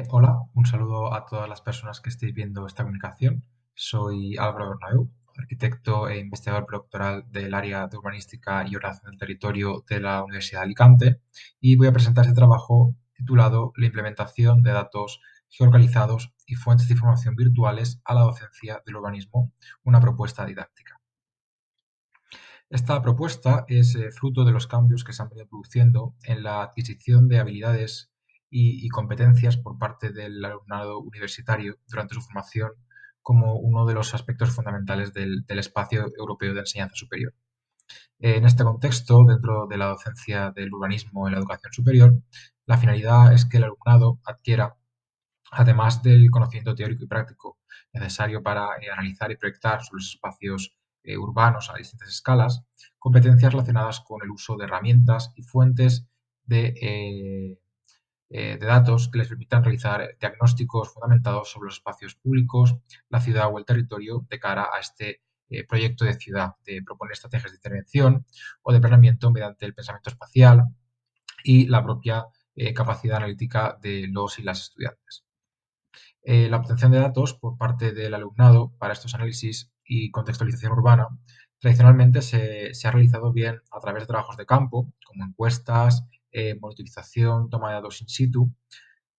Hola, un saludo a todas las personas que estéis viendo esta comunicación. Soy Álvaro Bernabeu, arquitecto e investigador predoctoral del área de urbanística y ordenación del territorio de la Universidad de Alicante y voy a presentar este trabajo titulado La implementación de datos geolocalizados y fuentes de información virtuales a la docencia del urbanismo, una propuesta didáctica. Esta propuesta es fruto de los cambios que se han venido produciendo en la adquisición de habilidades y competencias por parte del alumnado universitario durante su formación como uno de los aspectos fundamentales del espacio europeo de enseñanza superior. En este contexto, dentro de la docencia del urbanismo en la educación superior, la finalidad es que el alumnado adquiera, además del conocimiento teórico y práctico necesario para analizar y proyectar sobre los espacios urbanos a distintas escalas, competencias relacionadas con el uso de herramientas y fuentes de datos que les permitan realizar diagnósticos fundamentados sobre los espacios públicos, la ciudad o el territorio de cara a este proyecto de ciudad, de proponer estrategias de intervención o de planeamiento mediante el pensamiento espacial y la propia capacidad analítica de los y las estudiantes. La obtención de datos por parte del alumnado para estos análisis y contextualización urbana tradicionalmente se ha realizado bien a través de trabajos de campo, como encuestas, monitorización, toma de datos in situ,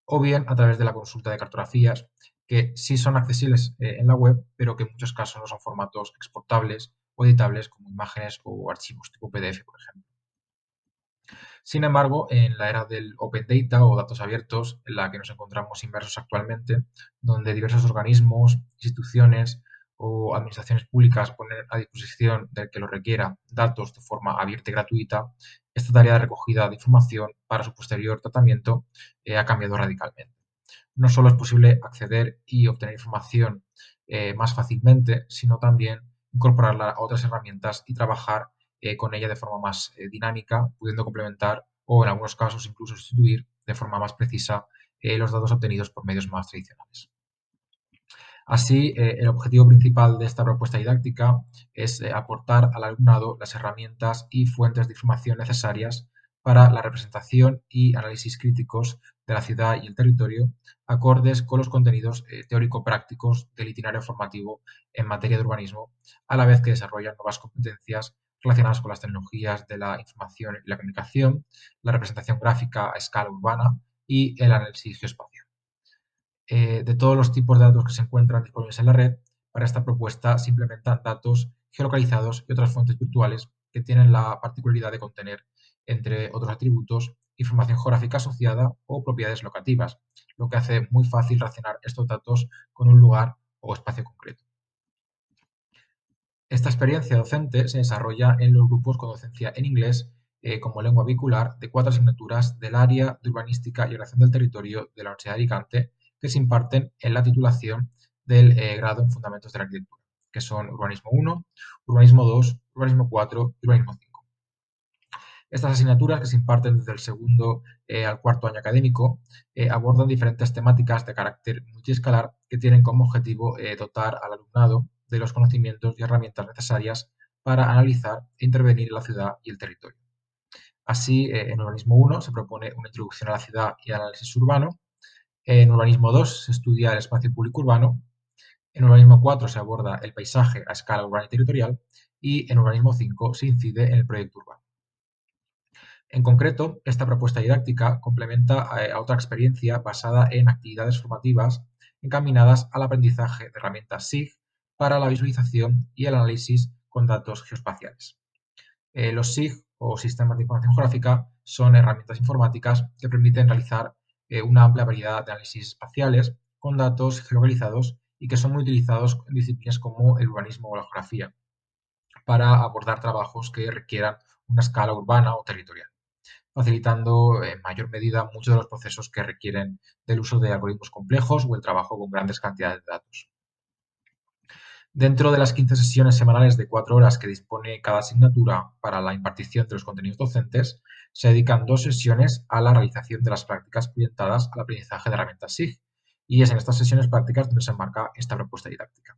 o bien a través de la consulta de cartografías, que sí son accesibles en la web, pero que en muchos casos no son formatos exportables o editables como imágenes o archivos tipo PDF, por ejemplo. Sin embargo, en la era del Open Data o datos abiertos, en la que nos encontramos inmersos actualmente, donde diversos organismos, instituciones o administraciones públicas ponen a disposición del que lo requiera datos de forma abierta y gratuita, esta tarea de recogida de información para su posterior tratamiento ha cambiado radicalmente. No solo es posible acceder y obtener información más fácilmente, sino también incorporarla a otras herramientas y trabajar con ella de forma más dinámica, pudiendo complementar o en algunos casos incluso sustituir de forma más precisa los datos obtenidos por medios más tradicionales. Así, el objetivo principal de esta propuesta didáctica es aportar al alumnado las herramientas y fuentes de información necesarias para la representación y análisis críticos de la ciudad y el territorio, acordes con los contenidos teórico-prácticos del itinerario formativo en materia de urbanismo, a la vez que desarrollan nuevas competencias relacionadas con las tecnologías de la información y la comunicación, la representación gráfica a escala urbana y el análisis geoespacial. De todos los tipos de datos que se encuentran disponibles en la red, para esta propuesta se implementan datos geolocalizados y otras fuentes virtuales que tienen la particularidad de contener, entre otros atributos, información geográfica asociada o propiedades locativas, lo que hace muy fácil relacionar estos datos con un lugar o espacio concreto. Esta experiencia docente se desarrolla en los grupos con docencia en inglés como lengua vehicular de 4 asignaturas del área de urbanística y ordenación del territorio de la Universidad de Alicante que se imparten en la titulación del grado en Fundamentos de la Arquitectura, que son Urbanismo 1, Urbanismo 2, Urbanismo 4 y Urbanismo 5. Estas asignaturas, que se imparten desde el segundo al cuarto año académico, abordan diferentes temáticas de carácter multiescalar que tienen como objetivo dotar al alumnado de los conocimientos y herramientas necesarias para analizar e intervenir en la ciudad y el territorio. Así, en Urbanismo 1 se propone una introducción a la ciudad y al análisis urbano. En Urbanismo 2 se estudia el espacio público urbano. En Urbanismo 4 se aborda el paisaje a escala urbana y territorial. Y en Urbanismo 5 se incide en el proyecto urbano. En concreto, esta propuesta didáctica complementa a otra experiencia basada en actividades formativas encaminadas al aprendizaje de herramientas SIG para la visualización y el análisis con datos geoespaciales. Los SIG o sistemas de información geográfica son herramientas informáticas que permiten realizar una amplia variedad de análisis espaciales con datos geolocalizados y que son muy utilizados en disciplinas como el urbanismo o la geografía para abordar trabajos que requieran una escala urbana o territorial, facilitando en mayor medida muchos de los procesos que requieren del uso de algoritmos complejos o el trabajo con grandes cantidades de datos. Dentro de las 15 sesiones semanales de 4 horas que dispone cada asignatura para la impartición de los contenidos docentes, se dedican 2 sesiones a la realización de las prácticas orientadas al aprendizaje de herramientas SIG, y es en estas sesiones prácticas donde se enmarca esta propuesta didáctica.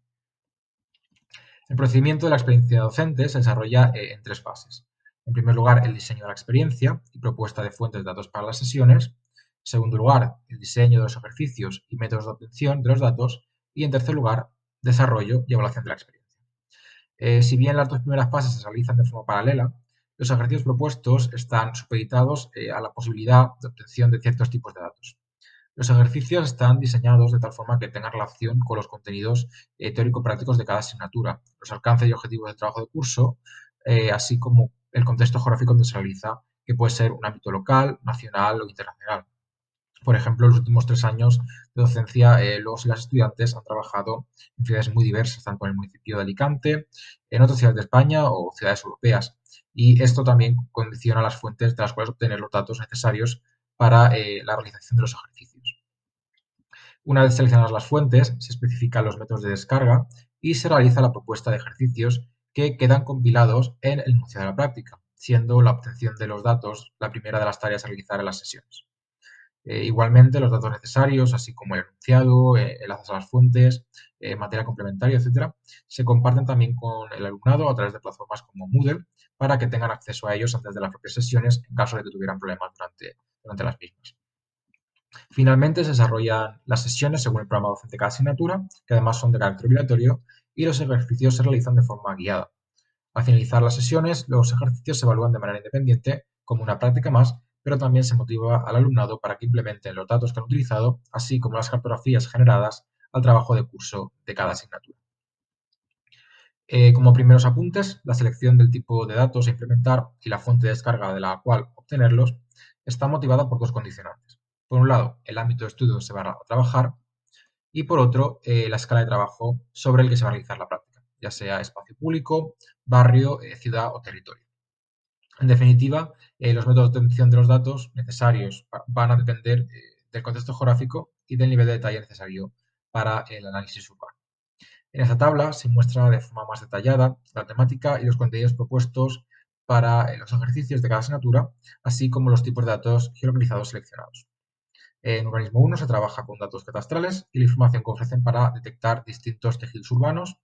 El procedimiento de la experiencia docente se desarrolla en 3 fases. En primer lugar, el diseño de la experiencia y propuesta de fuentes de datos para las sesiones. En segundo lugar, el diseño de los ejercicios y métodos de obtención de los datos. Y en tercer lugar, desarrollo y evaluación de la experiencia. Si bien las dos primeras fases se realizan de forma paralela, los ejercicios propuestos están supeditados a la posibilidad de obtención de ciertos tipos de datos. Los ejercicios están diseñados de tal forma que tengan relación con los contenidos teórico-prácticos de cada asignatura, los alcances y objetivos del trabajo de curso, así como el contexto geográfico donde se realiza, que puede ser un ámbito local, nacional o internacional. Por ejemplo, en los últimos 3 años de docencia, los y las estudiantes han trabajado en ciudades muy diversas, tanto en el municipio de Alicante, en otras ciudades de España o ciudades europeas. Y esto también condiciona las fuentes de las cuales obtener los datos necesarios para la realización de los ejercicios. Una vez seleccionadas las fuentes, se especifican los métodos de descarga y se realiza la propuesta de ejercicios que quedan compilados en el enunciado de la práctica, siendo la obtención de los datos la primera de las tareas a realizar en las sesiones. Igualmente, los datos necesarios, así como el enunciado, enlaces a las fuentes, material complementario, etcétera, se comparten también con el alumnado a través de plataformas como Moodle para que tengan acceso a ellos antes de las propias sesiones en caso de que tuvieran problemas durante las mismas. Finalmente, se desarrollan las sesiones según el programa docente de cada asignatura, que además son de carácter obligatorio, y los ejercicios se realizan de forma guiada. Al finalizar las sesiones, los ejercicios se evalúan de manera independiente, como una práctica más, pero también se motiva al alumnado para que implementen los datos que han utilizado, así como las cartografías generadas al trabajo de curso de cada asignatura. Como primeros apuntes, la selección del tipo de datos a implementar y la fuente de descarga de la cual obtenerlos está motivada por dos condicionantes. Por un lado, el ámbito de estudio se va a trabajar y por otro, la escala de trabajo sobre el que se va a realizar la práctica, ya sea espacio público, barrio, ciudad o territorio. En definitiva, los métodos de obtención de los datos necesarios van a depender del contexto geográfico y del nivel de detalle necesario para el análisis urbano. En esta tabla se muestra de forma más detallada la temática y los contenidos propuestos para los ejercicios de cada asignatura, así como los tipos de datos geolocalizados seleccionados. En Urbanismo 1 se trabaja con datos catastrales y la información que ofrecen para detectar distintos tejidos urbanos,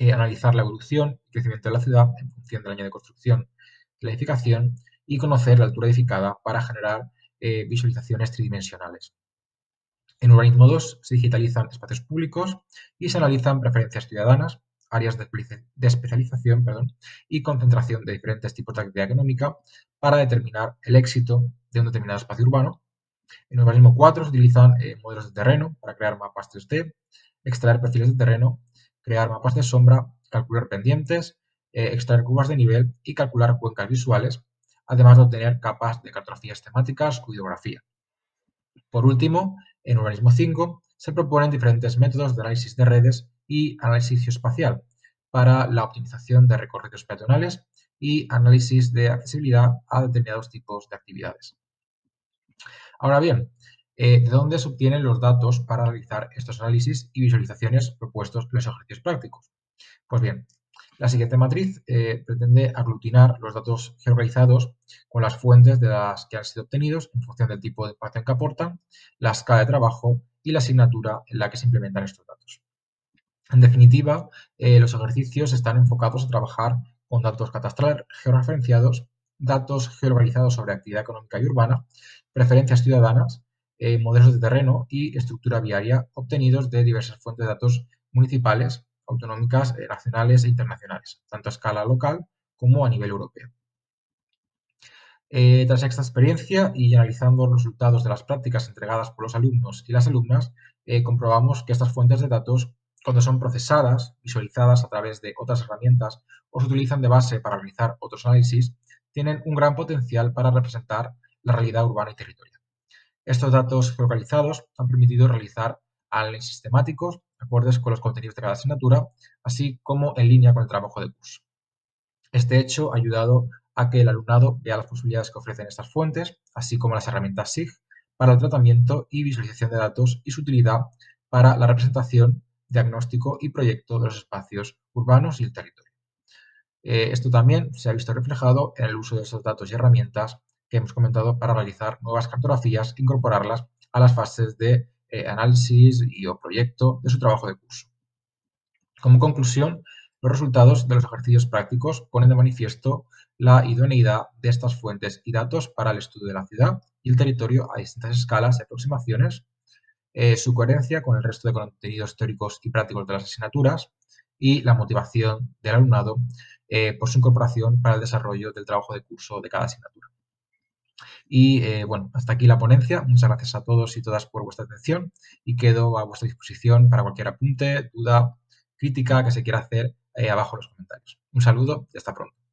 analizar la evolución y crecimiento de la ciudad en función del año de construcción, de la edificación y conocer la altura edificada para generar visualizaciones tridimensionales. En Urbanismo 2 se digitalizan espacios públicos y se analizan preferencias ciudadanas, áreas de especialización y concentración de diferentes tipos de actividad económica para determinar el éxito de un determinado espacio urbano. En Urbanismo 4 se utilizan modelos de terreno para crear mapas 3D, extraer perfiles de terreno, crear mapas de sombra, calcular pendientes, extraer curvas de nivel y calcular cuencas visuales, además de obtener capas de cartografías temáticas o hidrografía. Por último, en Urbanismo 5 se proponen diferentes métodos de análisis de redes y análisis geoespacial para la optimización de recorridos peatonales y análisis de accesibilidad a determinados tipos de actividades. Ahora bien, ¿de dónde se obtienen los datos para realizar estos análisis y visualizaciones propuestos en los ejercicios prácticos? Pues bien, la siguiente matriz pretende aglutinar los datos geolocalizados con las fuentes de las que han sido obtenidos en función del tipo de información que aportan, la escala de trabajo y la asignatura en la que se implementan estos datos. En definitiva, los ejercicios están enfocados a trabajar con datos catastrales georreferenciados, datos geolocalizados sobre actividad económica y urbana, preferencias ciudadanas, modelos de terreno y estructura viaria obtenidos de diversas fuentes de datos municipales, autonómicas, nacionales e internacionales, tanto a escala local como a nivel europeo. Tras esta experiencia y analizando los resultados de las prácticas entregadas por los alumnos y las alumnas, comprobamos que estas fuentes de datos, cuando son procesadas, visualizadas a través de otras herramientas o se utilizan de base para realizar otros análisis, tienen un gran potencial para representar la realidad urbana y territorial. Estos datos geolocalizados han permitido realizar análisis sistemáticos acordes con los contenidos de cada asignatura, así como en línea con el trabajo de curso. Este hecho ha ayudado a que el alumnado vea las posibilidades que ofrecen estas fuentes, así como las herramientas SIG para el tratamiento y visualización de datos y su utilidad para la representación, diagnóstico y proyecto de los espacios urbanos y el territorio. Esto también se ha visto reflejado en el uso de esos datos y herramientas que hemos comentado para realizar nuevas cartografías e incorporarlas a las fases de análisis y o proyecto de su trabajo de curso. Como conclusión, los resultados de los ejercicios prácticos ponen de manifiesto la idoneidad de estas fuentes y datos para el estudio de la ciudad y el territorio a distintas escalas y aproximaciones, su coherencia con el resto de contenidos teóricos y prácticos de las asignaturas y la motivación del alumnado por su incorporación para el desarrollo del trabajo de curso de cada asignatura. Y bueno, hasta aquí la ponencia. Muchas gracias a todos y todas por vuestra atención y quedo a vuestra disposición para cualquier apunte, duda, crítica que se quiera hacer abajo en los comentarios. Un saludo y hasta pronto.